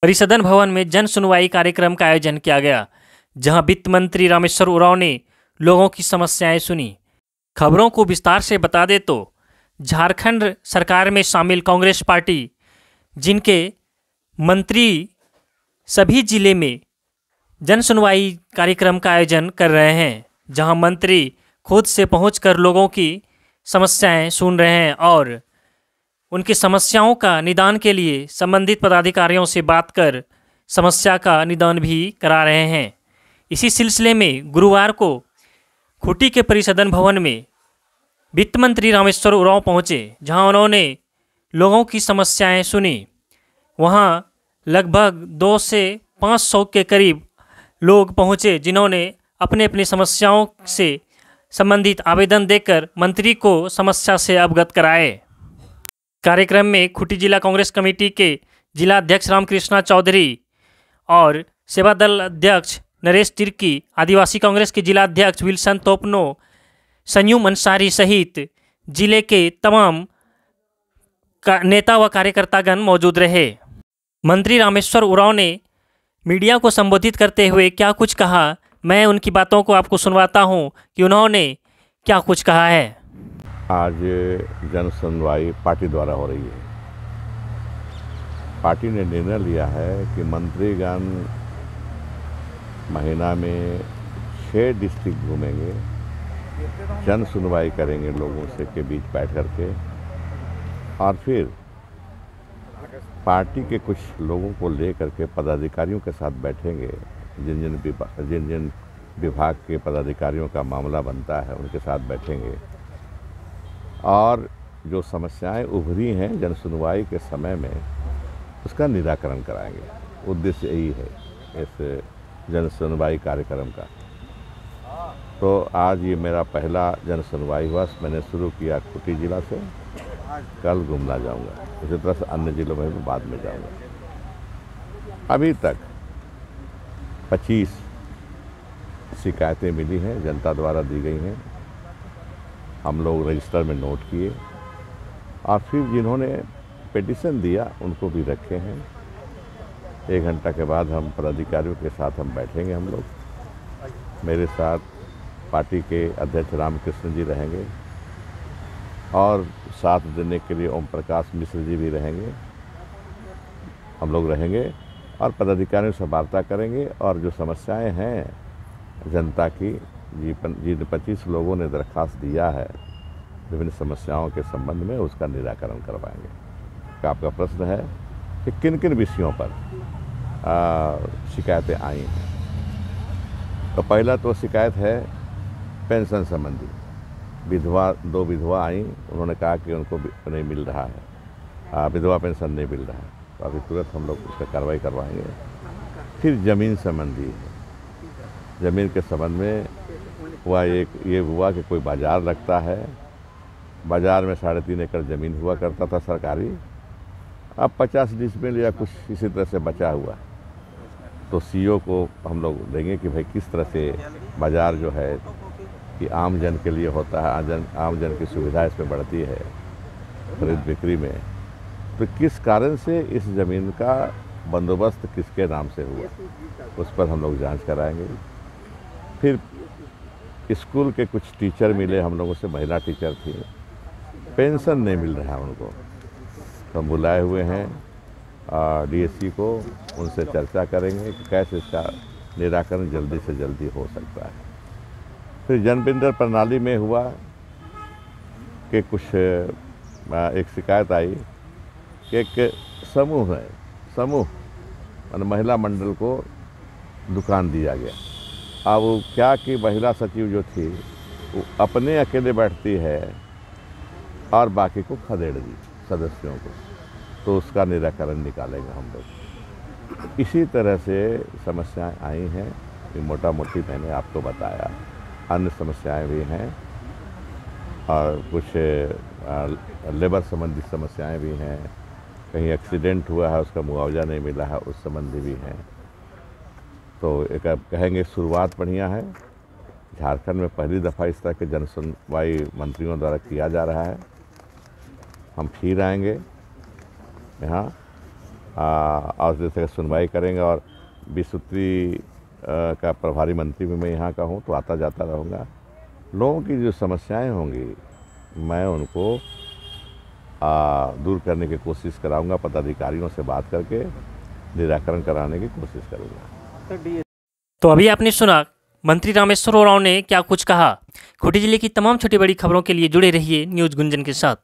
परिसदन भवन में जन सुनवाई कार्यक्रम का आयोजन किया गया, जहां वित्त मंत्री रामेश्वर उरांव ने लोगों की समस्याएं सुनी। खबरों को विस्तार से बता दे तो झारखंड सरकार में शामिल कांग्रेस पार्टी, जिनके मंत्री सभी जिले में जन सुनवाई कार्यक्रम का आयोजन कर रहे हैं, जहां मंत्री खुद से पहुंचकर लोगों की समस्याएं सुन रहे हैं और उनकी समस्याओं का निदान के लिए संबंधित पदाधिकारियों से बात कर समस्या का निदान भी करा रहे हैं। इसी सिलसिले में गुरुवार को खूंटी के परिसदन भवन में वित्त मंत्री रामेश्वर उरांव पहुंचे, जहां उन्होंने लोगों की समस्याएं सुनी। वहां लगभग 200 से 500 के करीब लोग पहुंचे, जिन्होंने अपने अपनी समस्याओं से संबंधित आवेदन देकर मंत्री को समस्या से अवगत कराए। कार्यक्रम में खूंटी जिला कांग्रेस कमेटी के जिला अध्यक्ष रामकृष्णा चौधरी और सेवा दल अध्यक्ष नरेश तिर्की, आदिवासी कांग्रेस के जिला अध्यक्ष विल्सन तोपनो, संयुम अंसारी सहित जिले के तमाम नेता व कार्यकर्तागण मौजूद रहे। मंत्री रामेश्वर उरांव ने मीडिया को संबोधित करते हुए क्या कुछ कहा, मैं उनकी बातों को आपको सुनवाता हूं कि उन्होंने क्या कुछ कहा है। आज जन सुनवाई पार्टी द्वारा हो रही है। पार्टी ने निर्णय लिया है कि मंत्रीगण महीना में 6 डिस्ट्रिक्ट घूमेंगे, जन सुनवाई करेंगे लोगों से के बीच बैठ करके, और फिर पार्टी के कुछ लोगों को ले करके पदाधिकारियों के साथ बैठेंगे। जिन जिन विभाग के पदाधिकारियों का मामला बनता है उनके साथ बैठेंगे और जो समस्याएं उभरी हैं जन सुनवाई के समय में उसका निराकरण कराएंगे। उद्देश्य यही है इस जन सुनवाई कार्यक्रम का। तो आज ये मेरा पहला जन सुनवाई हुआ। मैंने शुरू किया खूंटी जिला से, कल गुमला जाऊंगा, इसी तरह से अन्य जिलों में भी बाद में जाऊंगा। अभी तक 25 शिकायतें मिली हैं, जनता द्वारा दी गई हैं। हम लोग रजिस्टर में नोट किए और फिर जिन्होंने पिटीशन दिया उनको भी रखे हैं। 1 घंटा के बाद हम पदाधिकारियों के साथ हम बैठेंगे। हम लोग, मेरे साथ पार्टी के अध्यक्ष रामकृष्ण जी रहेंगे और साथ देने के लिए ओम प्रकाश मिश्र जी भी रहेंगे। हम लोग रहेंगे और पदाधिकारियों से वार्ता करेंगे और जो समस्याएं हैं जनता की, जिन 25 लोगों ने दरख्वास्त दिया है विभिन्न समस्याओं के संबंध में, उसका निराकरण करवाएंगे। आपका प्रश्न है कि किन किन विषयों पर शिकायतें आई हैं। तो पहला तो शिकायत है पेंशन संबंधी। 2 विधवा आई, उन्होंने कहा कि उनको नहीं मिल रहा है, विधवा पेंशन नहीं मिल रहा है, तो अभी तुरंत हम लोग उसका कार्रवाई करवाएंगे। फिर ज़मीन संबंधी है। ज़मीन के संबंध में ये हुआ कि कोई बाज़ार लगता है, बाज़ार में 3.5 एकड़ ज़मीन हुआ करता था सरकारी, अब 50 डिसमिल या कुछ इसी तरह से बचा हुआ। तो सीईओ को हम लोग देंगे कि भाई किस तरह से बाज़ार जो है कि आम जन के लिए होता है, आम जन की सुविधा इसमें बढ़ती है खरीद बिक्री में, तो किस कारण से इस ज़मीन का बंदोबस्त किसके नाम से हुआ, उस पर हम लोग जांच कराएंगे। फिर स्कूल के कुछ टीचर मिले हम लोगों से, महिला टीचर थी, पेंशन नहीं मिल रहा है उनको, तो हम बुलाए हुए हैं डीएससी को, उनसे चर्चा करेंगे कि कैसे इसका निराकरण जल्दी से जल्दी हो सकता है। फिर जनवितरण प्रणाली में हुआ कि कुछ एक शिकायत आई कि एक समूह है, महिला मंडल को दुकान दिया गया। अब वो क्या कि महिला सचिव जो थी वो अपने अकेले बैठती है और बाकी को खदेड़ दी सदस्यों को, तो उसका निराकरण निकालेंगे हम लोग। इसी तरह से समस्याएं आई हैं कि मोटा मोटी मैंने आपको बताया। अन्य समस्याएं भी हैं और कुछ लेबर संबंधी समस्याएं भी हैं, कहीं एक्सीडेंट हुआ है उसका मुआवजा नहीं मिला है, उस संबंधी भी हैं। तो एक अब कहेंगे शुरुआत बढ़िया है। झारखंड में पहली दफ़ा इस तरह के जन सुनवाई मंत्रियों द्वारा किया जा रहा है। हम फिर आएंगे यहाँ और जैसे कि सुनवाई करेंगे। और विसूत्री का प्रभारी मंत्री भी मैं यहाँ का हूँ, तो आता जाता रहूँगा। लोगों की जो समस्याएं होंगी मैं उनको दूर करने की कोशिश कराऊंगा, पदाधिकारियों से बात करके निराकरण कराने की कोशिश करूँगा। तो अभी आपने सुना मंत्री रामेश्वर उरांव ने क्या कुछ कहा। खूंटी जिले की तमाम छोटी बड़ी खबरों के लिए जुड़े रहिए न्यूज़ गुंजन के साथ।